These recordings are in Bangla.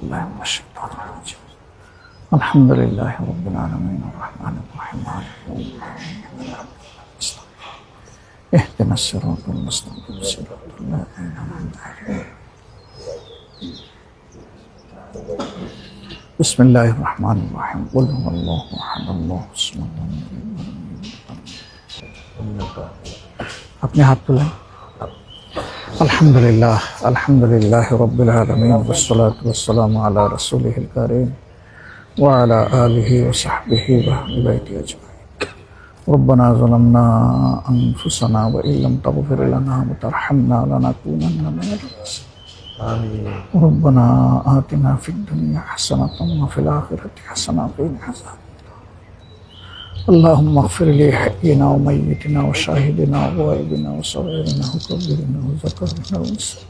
بالله من الشيطان الرجيم الحمد لله رب العالمين الرحمن الرحيم مالك يوم الدين اهدنا الصراط المستقيم صراط الذين أنعمت عليهم بسم الله الرحمن الرحيم قل هو الله أحد الله الصمد अपने हाथ तुलें अल्हम्दुलिल्लाह अल्हम्दुलिल्लाह रब्बिल आलमीन वस्सलातु वस्सलामु अला रसूलिहिल करीम व अला आलिहि व सहबिहि व अहलि बैति अजमाइन रब्बना ज़लमना अनफुसना व इल्लम तग़फिर लना व तरहमना लनकूनन्ना मिनल खासिरीन आमीन रब्बना आतिना फिद दुनिया हसनतन व फिल आखिरति हसनतन व क़िना अज़ाबन اللهم اغفر لي حينا وميتنا وشاهدنا وغائبنا وصغيرنا وكبيرنا وذكرنا وانثانا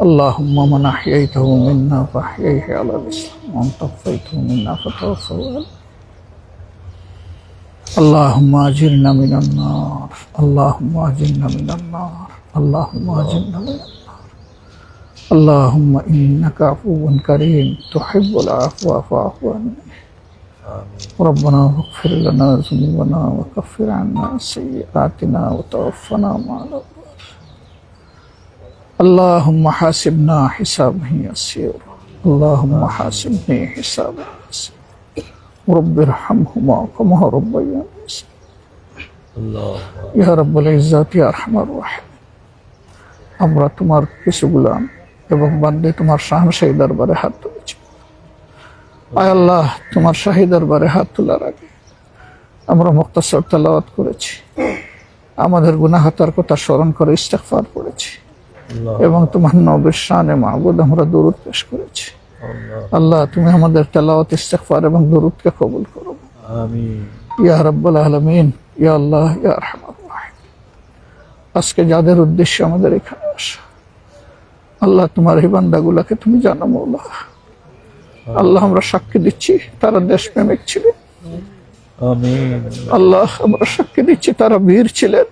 اللهم من احييته منا فاحييه على الاسلام ومن توفيته منا فتوفه على اللهم اجرنا من النار اللهم اجرنا من النار اللهم اجرنا من النار اللهم انك عفو كريم تحب العفو فاعف عنا ربنا اغفر لنا ذنوبنا وكفر عنا سيئاتنا وتوفنا مع الأبرار اللهم حاسبنا حسابا يسيرا اللهم حاسبني حسابا يسيرا رب ارحمهما كما ربياني صغيرا يا رب العزة يا أرحم الراحمين আমরা তোমার কিছু গোলাম এবং বান্দে তোমার শাহী দরবারে হাত তুলেছি আয় আল্লাহ তোমার শাহী দরবারে হাত তোলার আগে আমরা মুক্তাসর তেলাওয়াত করেছি আমাদের গুনাহতার কথা স্মরণ করে ইস্তিগফার পড়েছি এবং তোমার নবীর শানে মাবুদ আমরা দরুদ পেশ করেছি আল্লাহ তুমি আমাদের তেলাওয়াত ইস্তিগফার এবং দরুদকে কবুল করো আমিন ইয়া রাব্বুল আলামিন ইয়া আল্লাহ ইয়া আরহামার রাহিম আজকে যাদের উদ্দেশ্যে আমাদের এখানে আসা আল্লাহ তোমার এই বান্দাগুলোকে তুমি জানো মাওলা আল্লাহ আমরা সাক্ষী দিচ্ছি তারা দেশপ্রেমিক ছিলেন আমিন আল্লাহ আমরা সাক্ষী দিচ্ছি তারা বীর ছিলেন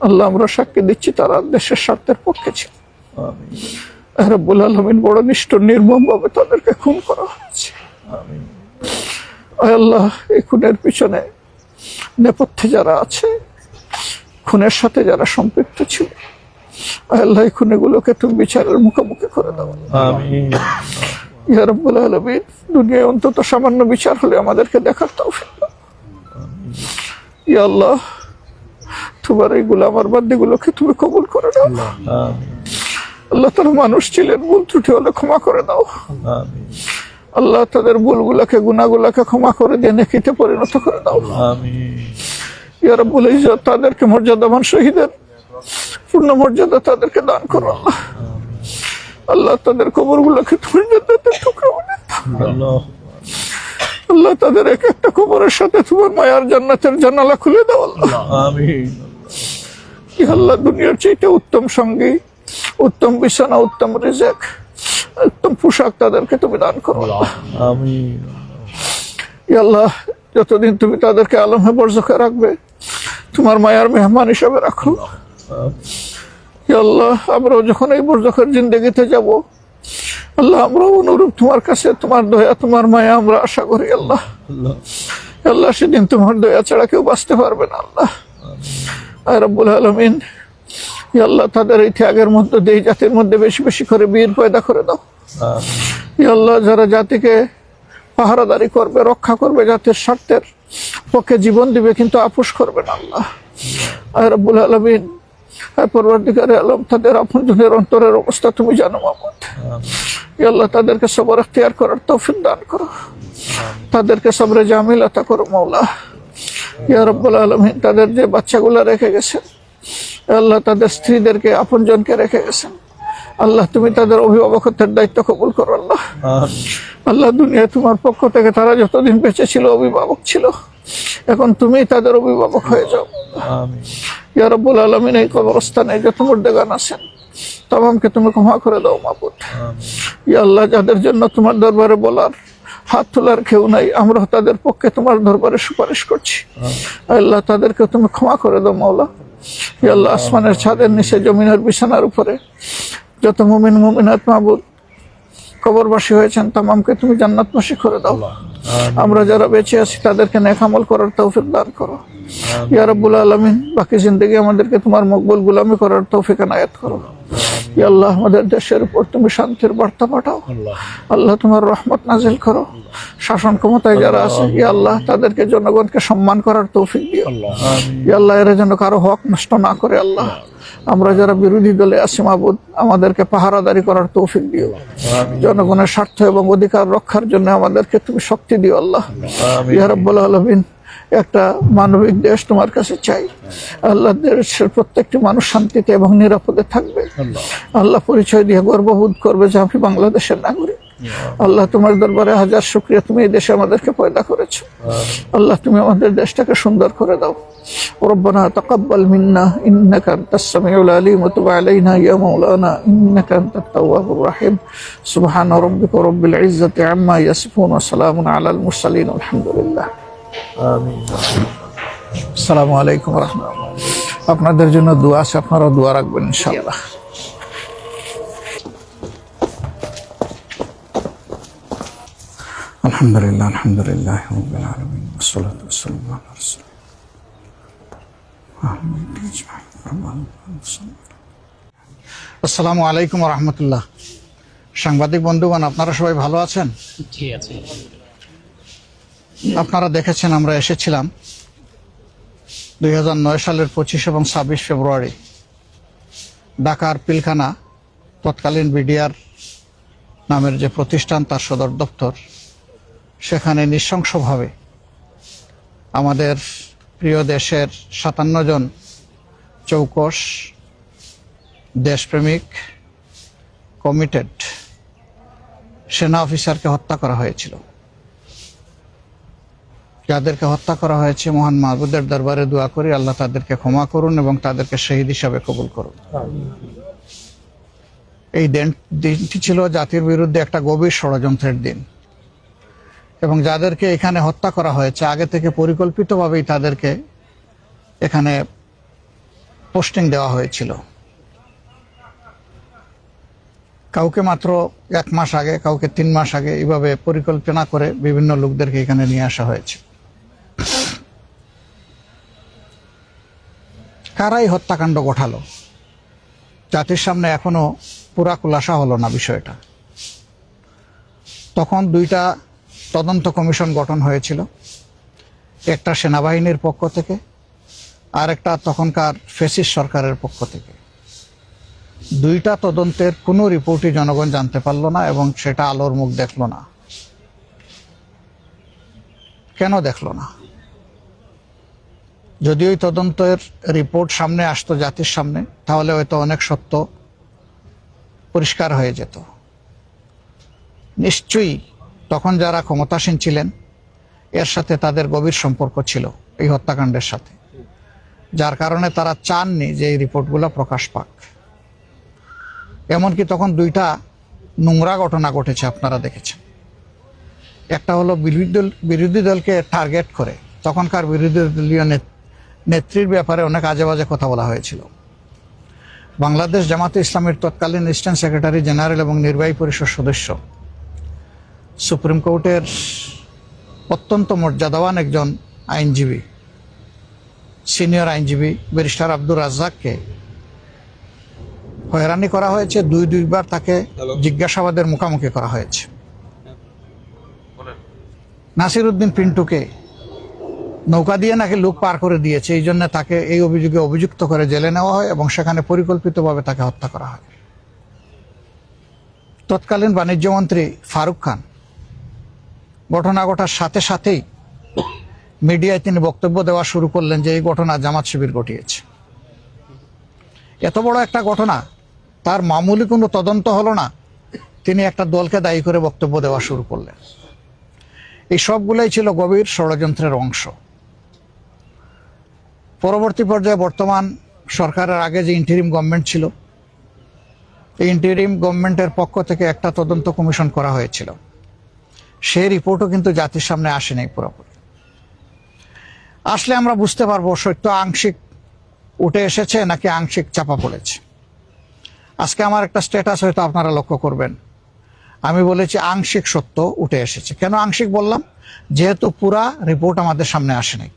আল্লাহ আমরা সাক্ষী দিচ্ছি তারা দেশের স্বার্থের পক্ষে ছিলেন আমিন রব্বুল আলামিন বড় নিষ্ঠুর নির্মমভাবে তাদেরকে খুন করা হয়েছে আমিন আল্লাহ এই খুনের পিছনে নেপথ্যে যারা আছে খুনের সাথে যারা সম্পৃক্ত ছিল আল্লাহ এই খুনেগুলোকে তুমি বিচারের মুখোমুখি করে দাও আমিন ইয়া রাব্বুল আলামিন দুনিয়ায় অন্তত সামান্য বিচার হলে আমাদেরকে দেখার তৌফিক দাও ইয়া আল্লাহ তোমার এই গোলামার বান্দিগুলোকে তুমি কবুল করে নাও আমিন আল্লাহ তারা মানুষ ছিলেন ভুল ত্রুটি হলে ক্ষমা করে দাও আমিন আল্লাহ তাদের ভুলগুলোকে গুনাহগুলোকে ক্ষমা করে দিয়ে নেকিতে পরিণত করে দাও আমিন ইয়া রাব্বুল ইজ্জত তাদেরকে মর্যাদাবান শহীদের পূর্ণ মর্যাদা তাদেরকে দান করো আল্লাহ আল্লাহ তাদের কবরগুলোকে তুমি জান্নাতের টুকরা বানিয়ে দাও আল্লাহ তাদের এক একটা কবরের সাথে তোমার মায়ার জান্নাতের জানালা খুলে দাও আল্লাহ আমিন ইয়া আল্লাহ দুনিয়ার চাইতে উত্তম সঙ্গী উত্তম বিছানা উত্তম রিজিক উত্তম পোশাক তাদেরকে তুমি দান করো আমিন ইয়া আল্লাহ যতদিন তুমি তাদেরকে আলমে বরজখে রাখবে তোমার মায়ার মেহমান হিসেবে রাখো ইয়া আল্লাহ আমরাও যখন এই বরজখের জিন্দেগিতে যাব আল্লাহ আমরাও অনুরূপ তোমার কাছে তোমার দয়া তোমার মায়া আমরা আশা করি আল্লাহ আল্লাহ সেদিন তোমার দয়া ছাড়া কেউ বাঁচতে পারবে না আল্লাহ আয় রাব্বুল আলামিন ইয়া আল্লাহ তাদের এই ত্যাগের মধ্যে দিয়ে জাতির মধ্যে বেশি বেশি করে বীর পয়দা করে দাও ইয়া আল্লাহ যারা জাতিকে পাহারাদারি করবে রক্ষা করবে জাতির স্বার্থের পক্ষে জীবন দিবে কিন্তু আপোষ করবে না আল্লাহ আয় রাব্বুল আলামিন পরওয়ারদিগারে আলম তাদের আপনজনের অন্তরের অবস্থা তুমি জানো মাবুদ ইয়া আল্লাহ তাদেরকে সবর ইখতিয়ার করার তৌফিক দান করো তাদেরকে সবরে জামিল আতা করো মাওলা ইয়া রাব্বুল আলামিন তাদের যে বাচ্চাগুলো রেখে গেছেন আল্লাহ তাদের স্ত্রীদেরকে আপনজনকে রেখে গেছেন আল্লাহ তুমি তাদের অভিভাবকত্বের দায়িত্ব কবুল করো আল্লাহ আল্লাহ দুনিয়ায় তোমার পক্ষ থেকে তারা যতদিন বেঁচে ছিল অভিভাবক ছিল এখন তুমি তাদের অভিভাবক হয়ে যাও আমিন ইয়া রাব্বুল আলামিন এই কবরস্থানে যত মুর্দাগান আছেন তামামকে তুমি ক্ষমা করে দাও মাবুদ ইয়া আল্লাহ যাদের জন্য তোমার দরবারে বলার হাত তোলার কেউ নাই আমরা তাদের পক্ষে তোমার দরবারে সুপারিশ করছি আল্লাহ তাদেরকে তুমি ক্ষমা করে দাও মাওলা ইয়া আল্লাহ আসমানের ছাদের নিচে জমিনের বিছানার উপরে যত মুমিন মুমিনাত মাবুদ কবরবাসী হয়েছেন তামামকে তুমি জান্নাতবাসী করে দাও। আমরা যারা বেঁচে আছি তাদেরকে নেক আমল করার তৌফিক দান করো ইয়া রাব্বুল আলামিন। বাকি জিন্দেগি আমাদেরকে তোমার মকবুল গোলামি করার তৌফিক এনায়েত করো। ইয়া আল্লাহ, আমাদের দেশের উপর তুমি শান্তির বার্তা পাঠাও। আল্লাহ, তোমার রহমত নাজিল করো। শাসন ক্ষমতায় যারা আছে ইয়া আল্লাহ, তাদেরকে জনগণকে সম্মান করার তৌফিক দিও। ইয়া আল্লাহ, এরা যেন কারো হক নষ্ট না করে। আল্লাহ, আমরা যারা বিরোধী দলে আছি মাবুদ, আমাদেরকে পাহারাদারি করার তৌফিক দিও। জনগণের স্বার্থ এবং অধিকার রক্ষার জন্য আমাদেরকে তুমি শক্তি দিও। আল্লাহ ইয়া রাব্বুল আলামিন, একটা মানবিক দেশ তোমার কাছে চাই। আল্লাহ, দেশের প্রত্যেকটি মানুষ শান্তিতে এবং নিরাপদে থাকবে। আল্লাহ, পরিচয় দিয়ে গর্ববোধ করবে যে আমি বাংলাদেশের নাগরিক। আল্লাহ, তোমার দরবারে হাজার শুকরিয়া, তুমি এই দেশে আমাদেরকে পয়দা করেছো। আল্লাহ, তুমি আমাদের দেশটাকে সুন্দর করে দাও। রব্বানা তাকাব্বাল মিন্না ইন্নাকা আনতাস সামিউল আলিম ওয়া তুব আলাইনা ইয়া মাওলানা ইন্নাকা আনতাত তাওয়াবুর রাহিম। সুবহানা রাব্বিকা রাব্বিল ইজ্জাতি আম্মা ইয়াসিফুন ওয়া সালামুন আলাল মুরসালিন। আলহামদুলিল্লাহ। আমিন। আসসালামু আলাইকুম ওয়া রাহমাতুল্লাহ। আপনাদের জন্য দোয়া আছে, আপনারা দোয়া রাখবেন ইনশাআল্লাহ। আলহামদুলিল্লাহ, আলহামদুলিল্লাহ রাব্বিল আলামিন ওয়াসসালাতু ওয়াসসালামু আলা রাসূলিল্লাহ। আসসালামু আলাইকুম ওয়া রাহমাতুল্লাহ। সাংবাদিক বন্ধুগণ, আপনারা সবাই ভালো আছেন? ঠিক আছে। আপনারা দেখেছেন আমরা এসেছিলাম 2009 সালের 25 এবং 26 ফেব্রুয়ারি ঢাকার পিলখানা তৎকালীন বিডিআর নামের যে প্রতিষ্ঠান, তার সদর দপ্তর, সেখানে নৃশংসভাবে আমাদের প্রিয় দেশের 57 জন চৌকস দেশপ্রেমিক কমিটেড সেনা অফিসারকে হত্যা করা হয়েছিল। যাদেরকে হত্যা করা হয়েছে, মহান মাহবুদের দরবারে দোয়া করি আল্লাহ তাদেরকে ক্ষমা করুন এবং তাদেরকে শহীদ হিসাবে কবুল করুন। এই দিনটি ছিল জাতির বিরুদ্ধে একটা গভীর ষড়যন্ত্রের দিন, এবং যাদেরকে এখানে হত্যা করা হয়েছে আগে থেকে পরিকল্পিতভাবেই তাদেরকে এখানে পোস্টিং দেওয়া হয়েছিল। কাউকে মাত্র 1 মাস আগে, কাউকে 3 মাস আগে, এইভাবে পরিকল্পনা করে বিভিন্ন লোকদেরকে এখানে নিয়ে আসা হয়েছে। কারাই হত্যাকাণ্ড ঘটালো, জাতির সামনে এখনো পুরা খুলাসা হলো না বিষয়টা। তখন 2টা তদন্ত কমিশন গঠন হয়েছিল, একটা সেনাবাহিনীর পক্ষ থেকে আর একটা তখনকার ফ্যাসিস্ট সরকারের পক্ষ থেকে। 2টা তদন্তের কোনো রিপোর্টই জনগণ জানতে পারলো না এবং সেটা আলোর মুখ দেখলো না। কেন দেখলো না? যদি ওই তদন্তের রিপোর্ট সামনে আসতো জাতির সামনে, তাহলে হয়তো অনেক সত্য পরিষ্কার হয়ে যেত। নিশ্চয়ই তখন যারা ক্ষমতাসীন ছিলেন এর সাথে তাদের গভীর সম্পর্ক ছিল এই হত্যাকাণ্ডের সাথে, যার কারণে তারা চাননি যে এই রিপোর্টগুলো প্রকাশ পাক। এমনকি তখন 2টা নোংরা ঘটনা ঘটেছে, আপনারা দেখেছেন। একটা হলো বিরোধী দলকে টার্গেট করে তখনকার বিরোধী দলীয় নেত্রীর ব্যাপারে অনেক আজে বাজে কথা বলা হয়েছিল। বাংলাদেশ জামাতে ইসলামের তৎকালীন অ্যাসিস্ট্যান্ট সেক্রেটারি জেনারেল এবং নির্বাহী পরিষদ সদস্য, সুপ্রিম কোর্টের অত্যন্ত মর্যাদাবান একজন আইনজীবী, সিনিয়র আইনজীবী ব্যারিস্টার আব্দুর রাজ্জাককে হয়রানি করা হয়েছে। 2বার তাকে জিজ্ঞাসাবাদের মুখোমুখি করা হয়েছে। নাসির উদ্দিন পিন্টুকে নৌকা দিয়ে নাকি লোক পার করে দিয়েছে, এই জন্য তাকে এই অভিযোগে অভিযুক্ত করে জেলে নেওয়া হয় এবং সেখানে পরিকল্পিতভাবে তাকে হত্যা করা হয়। তৎকালীন বাণিজ্যমন্ত্রী ফারুক খান ঘটনা ঘটার সাথে সাথেই মিডিয়ায় তিনি বক্তব্য দেওয়া শুরু করলেন যে এই ঘটনা জামাত শিবির ঘটিয়েছে। এত বড় একটা ঘটনা, তার মামুলি কোনো তদন্ত হলো না, তিনি একটা দলকে দায়ী করে বক্তব্য দেওয়া শুরু করলেন। এই সবগুলোই ছিল গভীর ষড়যন্ত্রের অংশ। পরবর্তী পর্যায়ে বর্তমান সরকারের আগে যে ইন্টারিম গভর্নমেন্ট ছিল, এই ইন্টারিম গভর্নমেন্টের পক্ষ থেকে একটা তদন্ত কমিশন করা হয়েছিল। সেই রিপোর্টও কিন্তু জাতির সামনে আসেনি পুরোপুরি। আসলে আমরা বুঝতে পারবো সত্য আংশিক উঠে এসেছে নাকি আংশিক চাপা পড়েছে। আজকে আমার একটা স্ট্যাটাস হয়তো আপনারা লক্ষ্য করবেন, আমি বলেছি আংশিক সত্য উঠে এসেছে। কেন আংশিক বললাম? যেহেতু পুরা রিপোর্ট আমাদের সামনে আসে নাই।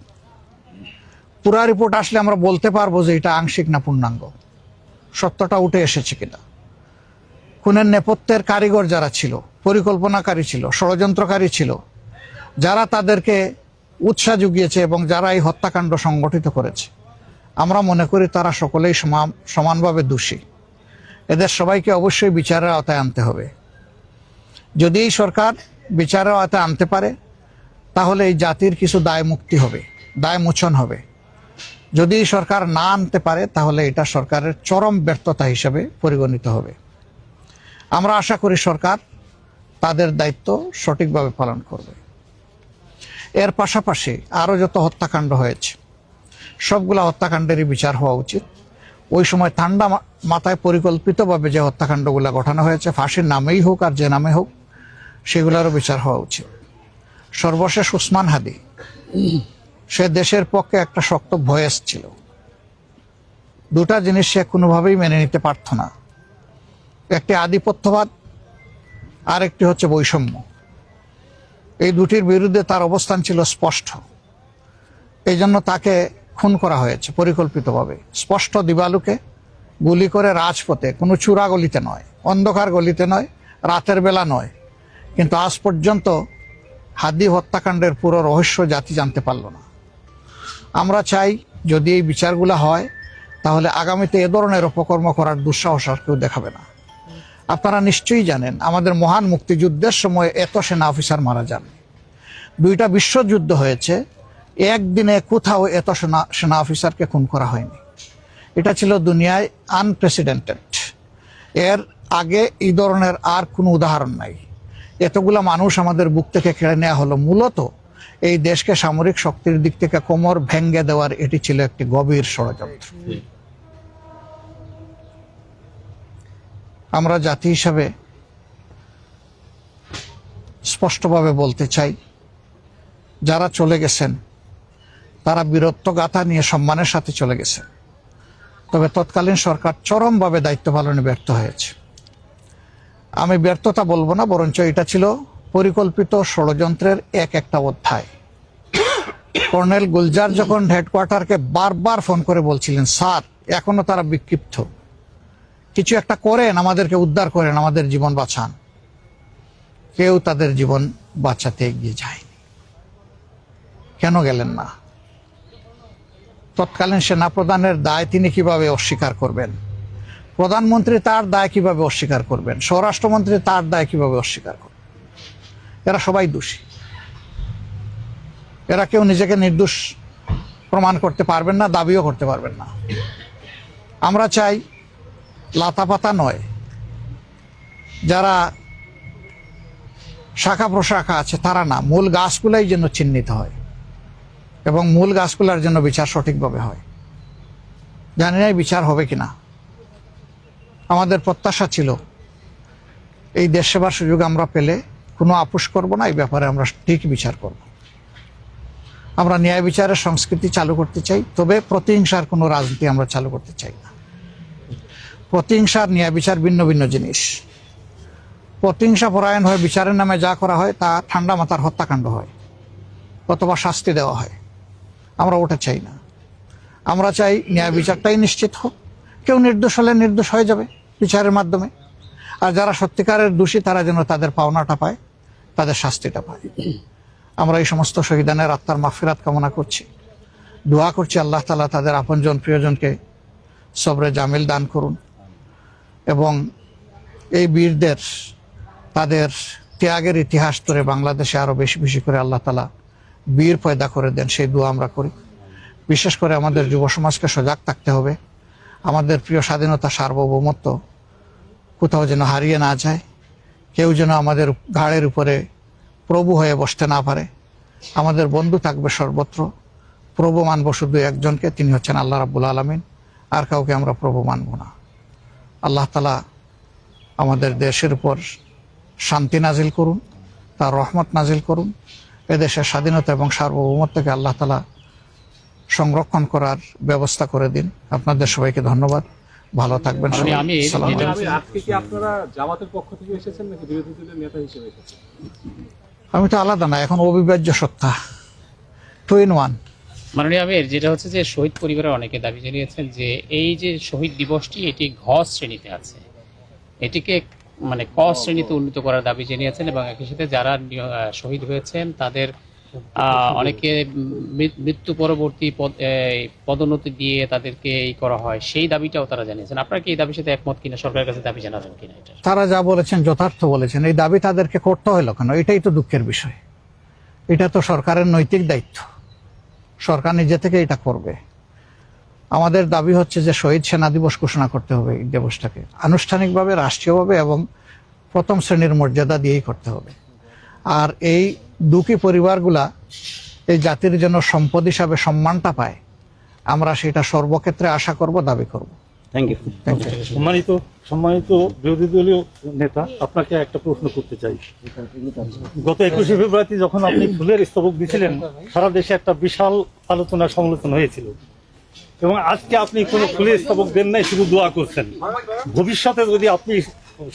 পুরা রিপোর্ট আসলে আমরা বলতে পারবো যে এটা আংশিক না পূর্ণাঙ্গ, সত্যটা উঠে এসেছে কিনা। খুনের নেপথ্যের কারিগর যারা ছিল, পরিকল্পনাকারী ছিল, ষড়যন্ত্রকারী ছিল, যারা তাদেরকে উৎসাহ জুগিয়েছে এবং যারা এই হত্যাকাণ্ড সংগঠিত করেছে, আমরা মনে করি তারা সকলেই সমানভাবে দোষী। এদের সবাইকে অবশ্যই বিচারের আওতায় আনতে হবে। যদি এই সরকার বিচারের আওতায় আনতে পারে তাহলে এই জাতির কিছু দায় মুক্তি হবে, দায় মোচন হবে। যদি এই সরকার না আনতে পারে তাহলে এটা সরকারের চরম ব্যর্থতা হিসেবে পরিগণিত হবে। আমরা আশা করি সরকার তাদের দায়িত্ব সঠিকভাবে পালন করবে। এর পাশাপাশি আরও যত হত্যাকাণ্ড হয়েছে সবগুলা হত্যাকাণ্ডেরই বিচার হওয়া উচিত। ওই সময় ঠান্ডা মাথায় পরিকল্পিতভাবে যে হত্যাকাণ্ডগুলো ঘটানো হয়েছে, ফাঁসির নামেই হোক আর যে নামে হোক, সেগুলোরও বিচার হওয়া উচিত। সর্বশেষ উসমান হাদি, সে দেশের পক্ষে একটা শক্ত ভয়েস ছিল। দুটা জিনিস সে কোনোভাবেই মেনে নিতে পারত না, একটি আধিপত্যবাদ আর একটি হচ্ছে বৈষম্য। এই দুটির বিরুদ্ধে তার অবস্থান ছিল স্পষ্ট। এই জন্য তাকে খুন করা হয়েছে পরিকল্পিতভাবে, স্পষ্ট দিবালুকে গুলি করে রাজপথে, কোনো চূড়া গলিতে নয়, অন্ধকার গলিতে নয়, রাতের বেলা নয়। কিন্তু আজ পর্যন্ত হাদি হত্যাকাণ্ডের পুরো রহস্য জাতি জানতে পারল না। আমরা চাই যদি এই বিচারগুলো হয় তাহলে আগামীতে এ ধরনের অপকর্ম করার দুঃসাহস আর কেউ দেখাবে না। আপনারা নিশ্চয়ই জানেন আমাদের মহান মুক্তিযুদ্ধের সময় এত সেনা অফিসার মারা যান। দুইটা বিশ্বযুদ্ধ হয়েছে, একদিনে কোথাও এত সেনা অফিসারকে খুন করা হয়নি। এটা ছিল দুনিয়ায় আনপ্রেসিডেন্টেড। এর আগে এই ধরনের আর কোনো উদাহরণ নাই। এতগুলা মানুষ আমাদের বুক থেকে কেড়ে নেওয়া হলো মূলত এই দেশকে সামরিক শক্তির দিক থেকে কোমর ভেঙ্গে দেওয়ার এটি ছিল একটি গভীর ষড়যন্ত্র। আমরা জাতি হিসাবে স্পষ্টভাবে বলতে চাই, যারা চলে গেছেন তারা বীরত্ব গাথা নিয়ে সম্মানের সাথে চলে গেছে, তবে তৎকালীন সরকার চরমভাবে দায়িত্ব পালনে ব্যর্থ হয়েছে। আমি ব্যর্থতা বলবো না, বরঞ্চ এটা ছিল পরিকল্পিত ষড়যন্ত্রের একটা অধ্যায়। কর্নেল গুলজার যখন হেডকোয়ার্টারকে বারবার ফোন করে বলছিলেন, স্যার এখনো তারা বিক্ষিপ্ত, কিছু একটা করেন, আমাদেরকে উদ্ধার করেন, আমাদের জীবন বাঁচান, কেউ তাদের জীবন বাঁচাতে এগিয়ে যায়নি। কেন গেলেন না? তৎকালীন সেনাপ্রধানের দায় তিনি কিভাবে অস্বীকার করবেন? প্রধানমন্ত্রী তার দায় কিভাবে অস্বীকার করবেন? স্বরাষ্ট্রমন্ত্রী তার দায় কিভাবে অস্বীকার করবেন? এরা সবাই দোষী। এরা কেউ নিজেকে নির্দোষ প্রমাণ করতে পারবেন না, দাবিও করতে পারবেন না। আমরা চাই লাতাপাতা নয়, যারা শাখা প্রশাখা আছে তারা না, মূল গাছগুলাই যেন চিহ্নিত হয় এবং মূল গাছগুলার জন্য বিচার সঠিকভাবে হয়। জানি না বিচার হবে কিনা। আমাদের প্রত্যাশা ছিল এই দেশ সেবার সুযোগ আমরা পেলে কোনো আপোষ করব না, এই ব্যাপারে আমরা ঠিক বিচার করব। আমরা ন্যায় বিচারের সংস্কৃতি চালু করতে চাই, তবে প্রতিহিংসার কোনো রাজনীতি আমরা চালু করতে চাই না। প্রতিহিংসার ন্যায় বিচার ভিন্ন ভিন্ন জিনিস। প্রতিহিংসা পরায়ণ হয়ে বিচারের নামে যা করা হয় তা ঠান্ডা মাথার হত্যাকাণ্ড হয় অথবা শাস্তি দেওয়া হয়। আমরা ওটা চাই না। আমরা চাই ন্যায় বিচারটাই নিশ্চিত হোক, কেউ নির্দোষ হলে নির্দোষ হয়ে যাবে বিচারের মাধ্যমে, আর যারা সত্যিকারের দোষী তারা যেন তাদের পাওনাটা পায়, তাদের শাস্তিটা পায়। আমরা এই সমস্ত শহীদানের আত্মার মাগফিরাত কামনা করছি, দোয়া করছি আল্লাহ তাআলা তাদের আপনজন প্রিয়জনকে সবরে জামিল দান করুন এবং এই বীরদের তাদের ত্যাগের ইতিহাস ধরে বাংলাদেশে আরো বেশি বেশি করে আল্লাহ তাআলা বীর পয়দা করে দেন, সেই দোয়া আমরা করি। বিশেষ করে আমাদের যুব সমাজকে সজাগ থাকতে হবে। আমাদের প্রিয় স্বাধীনতা, সার্বভৌমত্ব কোথাও যেন হারিয়ে না যায়, কেউ যেন আমাদের ঘাড়ের উপরে প্রভু হয়ে বসতে না পারে। আমাদের বন্ধু থাকবে সর্বত্র, প্রভু মানব শুধু একজনকে, তিনি হচ্ছেন আল্লাহ রাব্বুল আলামিন, আর কাউকে আমরা প্রভু মানব না। আল্লাহ তাআলা আমাদের দেশের উপর শান্তি নাজিল করুন, তার রহমত নাজিল করুন। এদেশের স্বাধীনতা এবং সার্বভৌমত্বকে আল্লাহ তাআলা সংরক্ষণ করার ব্যবস্থা করে দিন। আপনাদের সবাইকে ধন্যবাদ। ভালো থাকবেন সবাই। আসসালামু আলাইকুম। আজকে কি আপনারা জামাতের পক্ষ থেকে এসেছেন নাকি বিরোধী দলের নেতা হিসেবে এসেছেন? আমি তো আলাদা না, এখন অবিভাজ্য সত্তা, 2 in 1। মাননীয় আমির, যেটা হচ্ছে যে শহীদ পরিবারের অনেকে দাবি জানিয়েছেন যে এই যে শহীদ দিবসটি এটি ঘ শ্রেণীতে আছে, এটিকে মানে ক শ্রেণীতে উন্নীত করার দাবি জানিয়েছেন, এবং একই সাথে যারা শহীদ হয়েছেন তাদের অনেকে মৃত্যু পরবর্তী পদোন্নতি দিয়ে তাদেরকে এই করা হয়, সেই দাবিটাও তারা জানিয়েছেন। আপনারা কি এই দাবির সাথে একমত কিনা, সরকারের কাছে দাবি জানাবেন কিনা? এটা তারা যা বলেছেন যথার্থ বলেছেন। এই দাবি তাদেরকে করতে হলো কেন? এটাই তো দুঃখের বিষয়। এটা তো সরকারের নৈতিক দায়িত্ব, সরকার নিজে থেকে এটা করবে। আমাদের দাবি হচ্ছে যে শহীদ সেনা দিবস ঘোষণা করতে হবে, এই দিবসটাকে আনুষ্ঠানিকভাবে, রাষ্ট্রীয়ভাবে এবং প্রথম শ্রেণীর মর্যাদা দিয়েই করতে হবে। আর এই দুঃখী পরিবারগুলা এই জাতির জন্য সম্পদ হিসাবে সম্মানটা পায়, আমরা সেটা সর্বক্ষেত্রে আশা করব, দাবি করব। Thank you. সম্মানিত বিরোধী দলীয় নেতা, আপনাকে একটা প্রশ্ন করতে চাই। গত 21শে ফেব্রুয়ারি যখন আপনি ফুলের স্তবক দিয়েছিলেন, সারা দেশে একটা বিশাল আলোচনা সমালোচনা হয়েছিল, এবং আজকে আপনি কোনো ফুলের স্তবক দেন নাই, শুধু দোয়া করছেন। ভবিষ্যতে যদি আপনি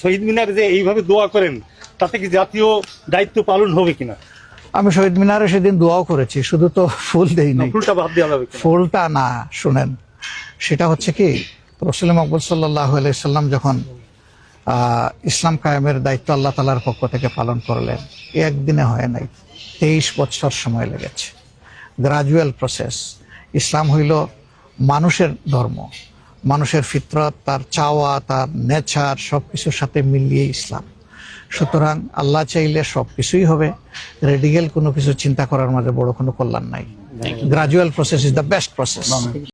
শহীদ মিনারে যে এইভাবে দোয়া করেন, তাতে কি জাতীয় দায়িত্ব পালন হবে কিনা? আমি শহীদ মিনারে সেদিন দোয়াও করেছি, শুধু তো ফুল দেই নাই। ফুলটা বাদ দেওয়া যাবে কিনা? ফুলটা না, শুনেন, সেটা হচ্ছে কি, রাসূল মকবুল সাল্লাল্লাহু আলাইহি সাল্লাম যখন ইসলাম কায়েমের দায়িত্ব আল্লাহ তাআলার পক্ষ থেকে পালন করলেন, একদিনে হয় নাই, 23 বছর সময় লেগেছে। Gradual process. ইসলাম হইল মানুষের ধর্ম, মানুষের ফিতরত, তার চাওয়া, তার নেচার, সবকিছুর সাথে মিলিয়ে ইসলাম। সুতরাং আল্লাহ চাইলে সবকিছুই হবে। রেডিক্যাল কোনো কিছু চিন্তা করার মাঝে বড় কোনো কল্যাণ নাই। Gradual process is the best process.